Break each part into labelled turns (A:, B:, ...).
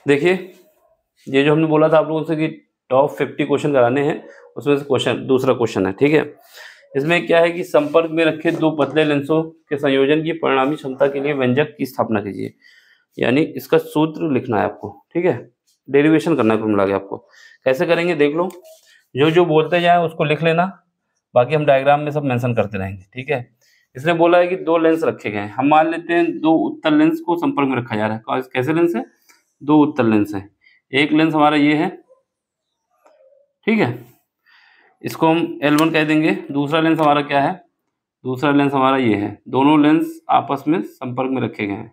A: देखिए ये जो हमने बोला था आप लोगों से कि टॉप 50 क्वेश्चन कराने हैं, उसमें से दूसरा क्वेश्चन है, ठीक है। इसमें क्या है कि संपर्क में रखे दो पतले लेंसों के संयोजन की परिणामी क्षमता के लिए व्यंजक की स्थापना कीजिए। यानी इसका सूत्र लिखना है आपको, ठीक है, डेरिवेशन करना है कुल मिला के आपको। कैसे करेंगे देख लो, जो जो बोलते जाए उसको लिख लेना, बाकी हम डायग्राम में सब मेंशन करते रहेंगे, ठीक है। इसने बोला है कि दो लेंस रखे गए हैं, हम मान लेते हैं दो उत्तल लेंस को संपर्क में रखा जा रहा है। कैसे लेंस है? दो उत्तल लेंस है। एक लेंस हमारा ये है, ठीक है, इसको हम L1 कह देंगे। दूसरा लेंस हमारा क्या है? दूसरा लेंस हमारा ये है। दोनों लेंस आपस में संपर्क में रखे गए हैं,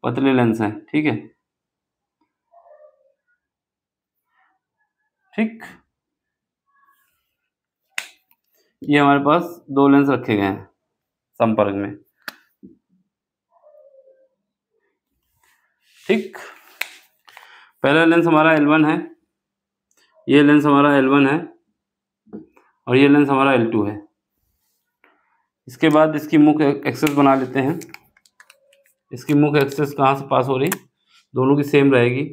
A: पतले लेंस हैं, ठीक है, ठीक। ये हमारे पास दो लेंस रखे गए हैं संपर्क में, ठीक। पहला लेंस हमारा L1 है, ये लेंस हमारा L1 है और ये लेंस हमारा L2 है। इसके बाद इसकी मुख्य एक्सिस बना लेते हैं। इसकी मुख्य एक्सिस कहाँ से पास हो रही? दोनों की सेम रहेगी,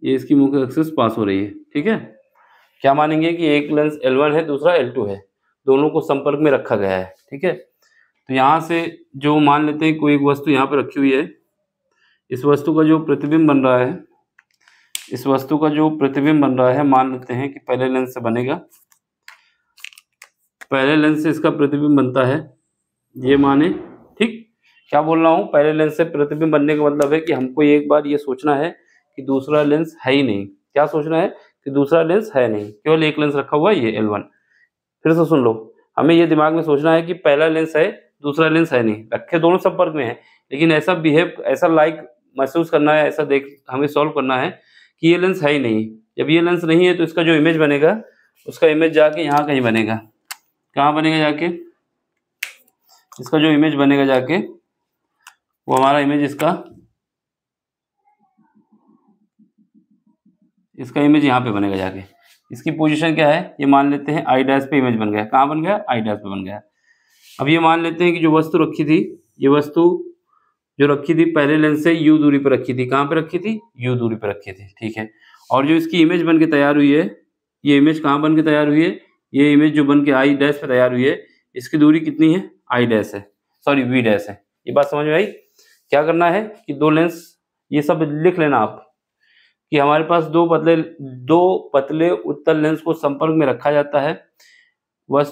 A: ये इसकी मुख्य एक्सिस पास हो रही है, ठीक है। क्या मानेंगे कि एक लेंस L1 है, दूसरा L2 है, दोनों को संपर्क में रखा गया है, ठीक है। तो यहाँ से जो मान लेते हैं कोई एक वस्तु यहाँ पर रखी हुई है, इस वस्तु का जो प्रतिबिंब बन रहा है, इस वस्तु का जो प्रतिबिंब बन रहा है, मान लेते हैं कि पहले लेंस से बनेगा, पहले लेंस से इसका प्रतिबिंब बनता है, ये माने, ठीक। क्या बोल रहा हूँ? पहले लेंस से प्रतिबिंब बनने का मतलब है कि हमको एक बार ये सोचना है कि दूसरा लेंस है ही नहीं। क्या सोचना है? कि दूसरा लेंस है नहीं, केवल एक लेंस रखा हुआ है, ये L1। फिर से सुन लो, हमें ये दिमाग में सोचना है कि पहला लेंस है, दूसरा लेंस है नहीं, रखे दोनों संपर्क में है, लेकिन ऐसा बिहेव, ऐसा लाइक महसूस करना है, ऐसा देख हमें सॉल्व करना है कि ये लेंस है ही नहीं। जब ये लेंस नहीं है तो इसका जो इमेज बनेगा, उसका इमेज जाके यहाँ कहीं बनेगा। कहाँ बनेगा जाके? इसका जो इमेज बनेगा जाके, वो हमारा इमेज इसका इमेज यहाँ पे बनेगा जाके। इसकी पोजीशन क्या है? ये मान लेते हैं I डैश पे इमेज बन गया। कहाँ बन गया? I डैश पे बन गया। अब ये मान लेते हैं कि जो वस्तु रखी थी, ये वस्तु जो रखी थी पहले लेंस से U दूरी पर रखी थी। कहाँ पे रखी थी? U दूरी पर रखी थी, ठीक है। और जो इसकी इमेज बन के तैयार हुई है, ये इमेज कहाँ बन के तैयार हुई है? ये इमेज जो बन के I डैश पे तैयार हुई है, इसकी दूरी कितनी है? I डैश है, सॉरी V डैश है। ये बात समझ में आई? क्या करना है कि दो लेंस, ये सब लिख लेना आप, कि हमारे पास दो पतले उत्तल लेंस को संपर्क में रखा जाता है।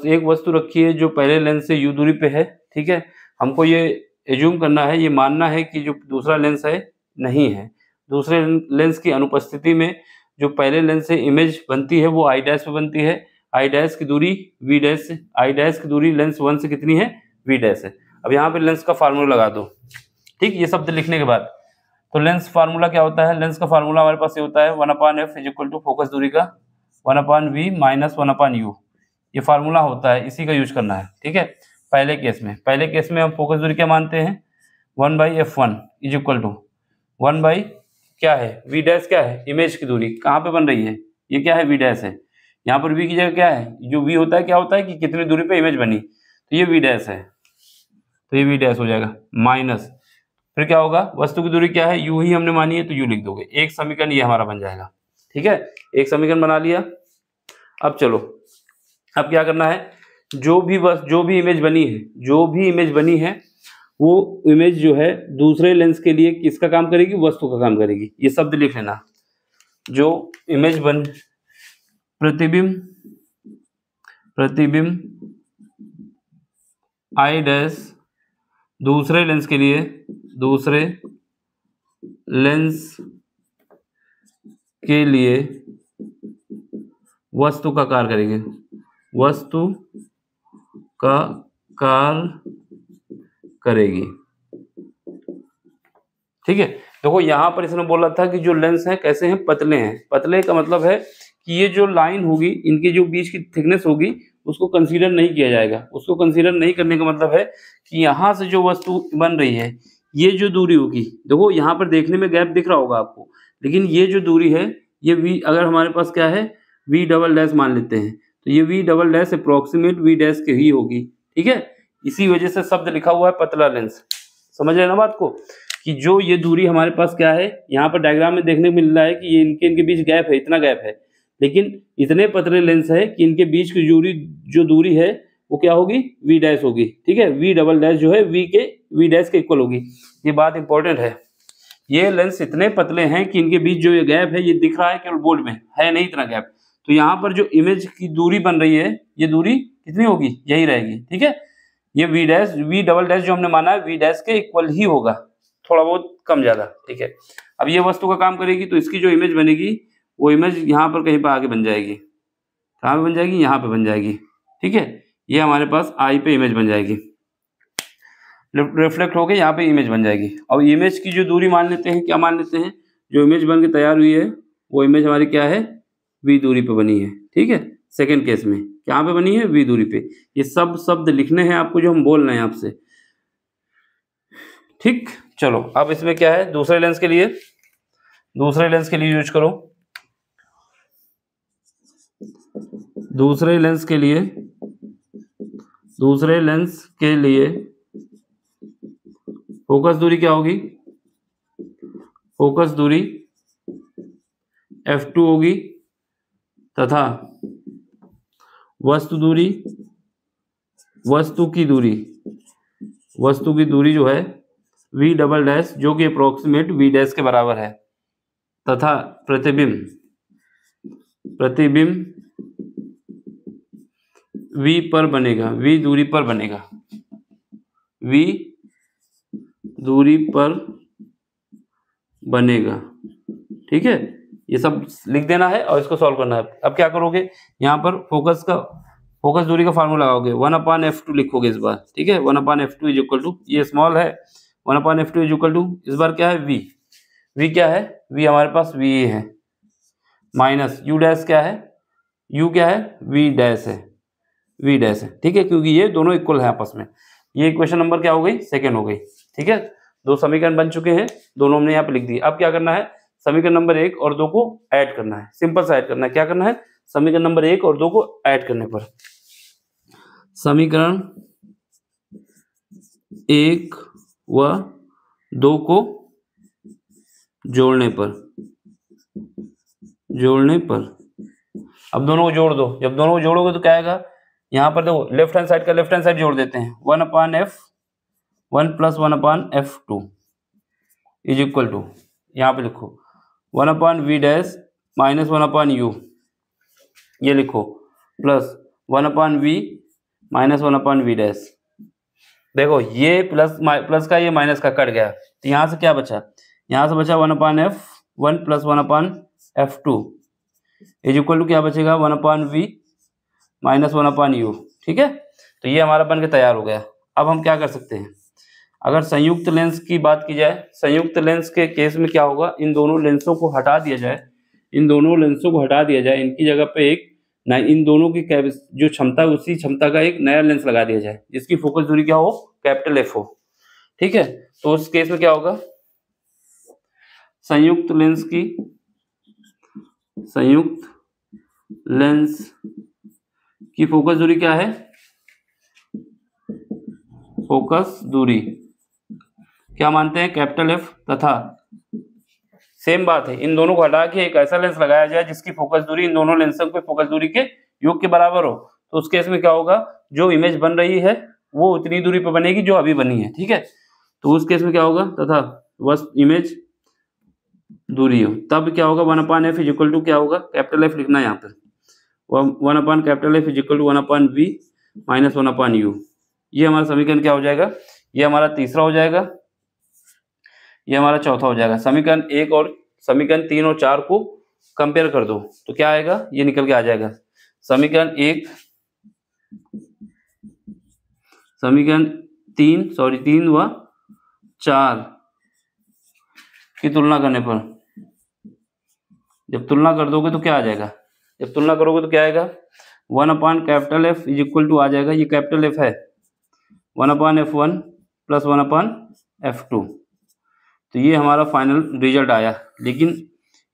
A: एक वस्तु रखी है जो पहले लेंस से U दूरी पे है, ठीक है। हमको ये एज्यूम करना है, ये मानना है कि जो दूसरा लेंस है नहीं है। दूसरे लेंस की अनुपस्थिति में जो पहले लेंस से इमेज बनती है वो I डैश पे बनती है। I डैश की दूरी V डैश से, I डैश की दूरी लेंस 1 से कितनी है? V डैश है। अब यहाँ पे लेंस का फार्मूला लगा दो, ठीक। ये शब्द लिखने के बाद तो लेंस फार्मूला क्या होता है? लेंस का फार्मूला हमारे पास ये होता है 1/f is equal to focus दूरी का 1/v माइनस 1/u। ये फार्मूला होता है, इसी का यूज करना है, ठीक है। पहले केस में हम फोकस दूरी क्या मानते हैं? 1/f1 is equal to 1 by क्या है? v डैश क्या है? इमेज की दूरी। कहाँ पे बन रही है? ये क्या है? v डैश है। यहाँ पर v की जगह क्या है? जो v होता है क्या होता है कि कितनी दूरी पे इमेज बनी, तो ये v डैश है, तो ये v डैश हो जाएगा माइनस, फिर क्या होगा? वस्तु की दूरी क्या है? u ही हमने मानी है तो u लिख दोगे। एक समीकरण ये हमारा बन जाएगा, ठीक है। एक समीकरण बना लिया। अब चलो, अब क्या करना है? जो भी इमेज बनी है वो इमेज जो है दूसरे लेंस के लिए किसका काम करेगी? वस्तु का काम करेगी। ये शब्द लिख लेना, जो इमेज प्रतिबिंब I डैश दूसरे लेंस के लिए वस्तु का कार्य करेगी, वस्तु का कार्य करेगी, ठीक है। देखो यहाँ पर इसने बोला था कि जो लेंस हैं कैसे हैं? पतले हैं। पतले का मतलब है कि ये जो लाइन होगी, इनके जो बीच की थिकनेस होगी, उसको कंसीडर नहीं किया जाएगा। उसको कंसीडर नहीं करने का मतलब है कि यहाँ से जो वस्तु बन रही है, ये जो दूरी होगी, देखो यहाँ पर देखने में गैप दिख रहा होगा आपको, लेकिन ये जो दूरी है, ये v, अगर हमारे पास क्या है? v डबल डैश मान लेते हैं, तो ये v double dash approximate v dash के ही होगी, ठीक है। इसी वजह से शब्द लिखा हुआ है पतला लेंस। समझ रहे ना बात को, कि जो ये दूरी हमारे पास क्या है, यहाँ पर डायग्राम में देखने को मिल रहा है कि ये इनके बीच गैप है, इतना गैप है, लेकिन इतने पतले लेंस है कि इनके बीच की जो दूरी है वो क्या होगी, वी डैश होगी। ठीक है, वी डबल डैश जो है वी डैश के इक्वल होगी। ये बात इंपॉर्टेंट है। ये लेंस इतने पतले हैं कि इनके बीच जो ये गैप है, ये दिख रहा है केवल बोर्ड में, है नहीं इतना गैप। तो यहाँ पर जो इमेज की दूरी बन रही है, ये दूरी कितनी होगी, यही रहेगी। ठीक है, ये वी डबल डैश जो हमने माना है वी डैश के इक्वल ही होगा, थोड़ा बहुत कम ज्यादा। ठीक है, अब ये वस्तु का काम करेगी तो इसकी जो इमेज बनेगी वो इमेज यहाँ पर कहीं पर आगे बन जाएगी। कहाँ पे बन जाएगी, यहाँ पे बन जाएगी। ठीक है, ये हमारे पास आई पे इमेज बन जाएगी, रिफ्लेक्ट होके यहाँ पे इमेज बन जाएगी। अब इमेज की जो दूरी मान लेते हैं, क्या मान लेते हैं, जो इमेज बन के तैयार हुई है वो इमेज हमारी क्या है, वी दूरी पे बनी है। ठीक है, सेकेंड केस में क्या पे बनी है, वी दूरी पे। ये सब शब्द लिखने हैं आपको जो हम बोल रहे हैं आपसे। ठीक, चलो अब इसमें क्या है, दूसरे लेंस के लिए यूज करो। दूसरे लेंस के लिए फोकस दूरी क्या होगी, फोकस दूरी f2 होगी तथा वस्तु की दूरी जो है v डबल डैश जो कि अप्रोक्सीमेट v डैश के बराबर है, तथा प्रतिबिंब v पर बनेगा, v दूरी पर बनेगा, v दूरी पर बनेगा। ठीक है, ये सब लिख देना है और इसको सॉल्व करना है। अब क्या करोगे, यहाँ पर फोकस दूरी का फार्मूला लगाओगे, 1/f2 लिखोगे इस बार। ठीक है, 1/f2 इज इक्वल टू, ये स्मॉल है, 1/f2 इज इक्वल टू इस बार क्या है, v क्या है, v हमारे पास v है, माइनस u डैश क्या है, u क्या है, v डैश है। ठीक है, क्योंकि ये दोनों इक्वल है आपस में। ये इक्वेशन नंबर क्या हो गई, सेकेंड हो गई। ठीक है, दो समीकरण बन चुके हैं, दोनों हमने यहाँ पे लिख दिए। अब क्या करना है, समीकरण नंबर 1 और 2 को ऐड करना है, सिंपल सा ऐड करना है। क्या करना है, समीकरण नंबर 1 और 2 को ऐड करने पर, समीकरण 1 व 2 को जोड़ने पर अब दोनों को जोड़ दो। जब दोनों को जोड़ोगे तो क्या आएगा, यहाँ पर देखो लेफ्ट हैंड साइड जोड़ देते हैं, 1 plus 1/f2 is equal to, यहाँ पे लिखो 1/v डैश माइनस 1/u, ये लिखो plus 1/v minus 1/v dash. देखो ये प्लस का ये माइनस का कट गया, तो यहाँ से क्या बचा, यहाँ से बचा 1/f1 plus 1/f2 is equal to क्या बचेगा, 1/v माइनस 1/u। ठीक है, तो ये हमारा बन के तैयार हो गया। अब हम क्या कर सकते हैं, अगर संयुक्त लेंस की बात की जाए, संयुक्त लेंस के केस में क्या होगा, इन दोनों लेंसों को हटा दिया जाए, इनकी जगह पे इन दोनों की जो क्षमता है उसी क्षमता का एक नया लेंस लगा दिया जाए, जिसकी फोकस दूरी क्या हो, कैपिटल F हो। ठीक है, तो उस केस में क्या होगा, संयुक्त लेंस की फोकस दूरी क्या है, फोकस दूरी क्या मानते हैं, कैपिटल F, तथा सेम बात है, इन दोनों को हटा के एक ऐसा लेंस लगाया जाए जिसकी फोकस दूरी इन दोनों लेंसों के फोकस दूरी के योग के बराबर हो। तो उस केस में क्या होगा, जो इमेज बन रही है वो उतनी दूरी पर बनेगी जो अभी बनी है। ठीक है, तो उस केस में क्या होगा, तथा वस्तु इमेज दूरी हो, तब क्या होगा, 1/f इज इक्वल टू क्या होगा, कैपिटल F लिखना है यहाँ पर, 1/F is equal to 1/v minus 1/u। ये हमारा समीकरण क्या हो जाएगा, ये हमारा तीसरा हो जाएगा, ये हमारा चौथा हो जाएगा। समीकरण 1 और समीकरण 3 और 4 को कंपेयर कर दो तो क्या आएगा, ये निकल के आ जाएगा, समीकरण 3 व 4 की तुलना करने पर, जब तुलना कर दोगे तो क्या आ जाएगा, जब तुलना करोगे तो क्या आएगा, 1/F इज इक्वल टू आ जाएगा, ये कैपिटल F है, 1/F1 प्लस 1/F2। तो ये हमारा फाइनल रिजल्ट आया। लेकिन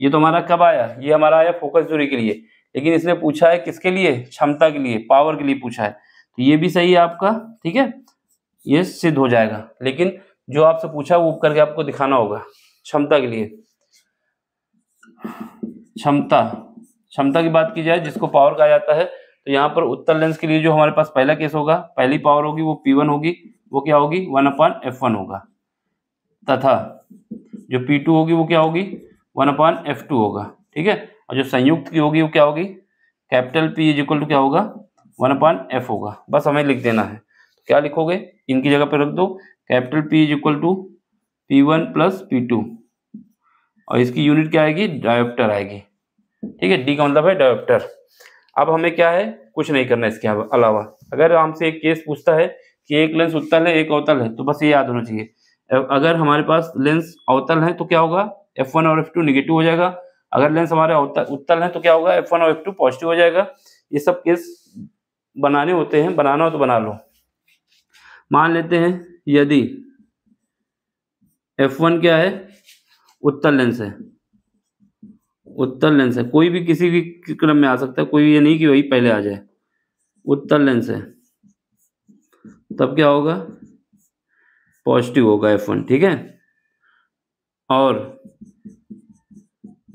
A: ये तो हमारा कब आया, ये हमारा आया फोकस दूरी के लिए, लेकिन इसने पूछा है किसके लिए, क्षमता के लिए, पावर के लिए पूछा है। तो ये भी सही है आपका। ठीक है, ये सिद्ध हो जाएगा। लेकिन जो आपसे पूछा वो करके आपको दिखाना होगा। क्षमता के लिए, क्षमता की बात की जाए जिसको पावर कहा जाता है, तो यहाँ पर उत्तल लेंस के लिए जो हमारे पास पहला केस होगा, पहली पावर होगी वो P1 होगी, वो क्या होगी 1/f1 होगा, तथा जो P2 होगी वो क्या होगी 1/f2 होगा। ठीक है, और जो संयुक्त की होगी वो क्या होगी, capital P is equal to क्या होगा 1/f होगा। बस हमें लिख देना है, क्या लिखोगे, इनकी जगह पे रख दो, capital P is equal to P1 plus P2, और इसकी यूनिट क्या आएगी, डायोप्टर आएगी। ठीक है, डी का मतलब है डायोप्टर। अब हमें क्या है, कुछ नहीं करना इसके अलावा। अगर हमसे एक केस पूछता है कि एक लेंस उत्तल है एक अवतल है, तो बस ये याद होना चाहिए, अगर हमारे पास लेंस अवतल है तो क्या होगा f1 और f2 निगेटिव हो जाएगा, अगर लेंस हमारे उत्तल है तो क्या होगा f1 और f2 पॉजिटिव हो जाएगा। ये सब केस बनाने होते हैं, बनाना हो तो बना लो। मान लेते हैं यदि f1 क्या है, उत्तल लेंस है, उत्तल लेंस है, कोई भी किसी भी क्रम में आ सकता है, कोई ये नहीं कि वही पहले आ जाए, उत्तल लेंस है, तब क्या होगा पॉजिटिव होगा f1। ठीक है, और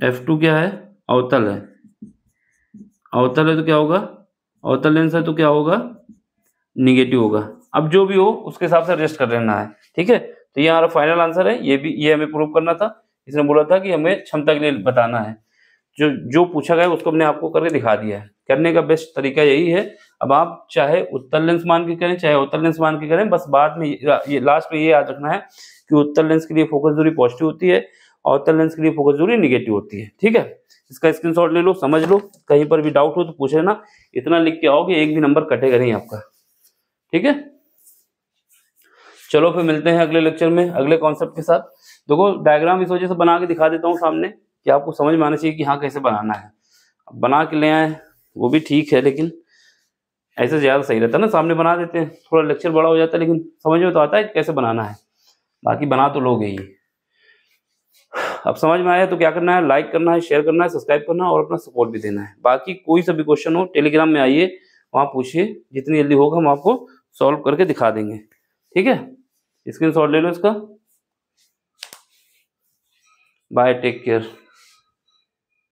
A: f2 क्या है, अवतल है, अवतल है तो क्या होगा, अवतल लेंस है तो क्या होगा निगेटिव होगा। अब जो भी हो उसके हिसाब से एडजस्ट कर लेना है। ठीक है, तो ये हमारा फाइनल आंसर है, ये हमें प्रूव करना था। इसने बोला था कि हमें क्षमता के लिए बताना है, जो पूछा गया उसको हमने आपको करके दिखा दिया है। करने का बेस्ट तरीका यही है। अब आप चाहे उत्तल लेंस मान के करें चाहे अवतल लेंस मान के करें, बस बाद में ये लास्ट में ये याद रखना है कि उत्तल लेंस के लिए फोकस दूरी पॉजिटिव होती है, अवतल लेंस के लिए फोकस दूरी निगेटिव होती है। ठीक है, इसका स्क्रीनशॉट ले लो, समझ लो, कहीं पर भी डाउट हो तो पूछ लेना। इतना लिख के आओगे एक भी नंबर कटेगा नहीं आपका। ठीक है, चलो फिर मिलते हैं अगले लेक्चर में अगले कॉन्सेप्ट के साथ। देखो डायग्राम इस वजह से बना के दिखा देता हूँ सामने कि आपको समझ में आना चाहिए कि हाँ कैसे बनाना है। बना के ले आए वो भी ठीक है, लेकिन ऐसे ज़्यादा सही रहता है ना, सामने बना देते हैं थोड़ा लेक्चर बड़ा हो जाता है, लेकिन समझ में तो आता है कैसे बनाना है, बाकी बना तो लोगे ही। अब समझ में आया तो क्या करना है, लाइक करना है, शेयर करना है, सब्सक्राइब करना है और अपना सपोर्ट भी देना है। बाकी कोई सा भी क्वेश्चन हो टेलीग्राम में आइए, वहाँ पूछिए, जितनी जल्दी होगा हम आपको सॉल्व करके दिखा देंगे। ठीक है, स्क्रीनशॉट ले लो इसका। Bye, take care.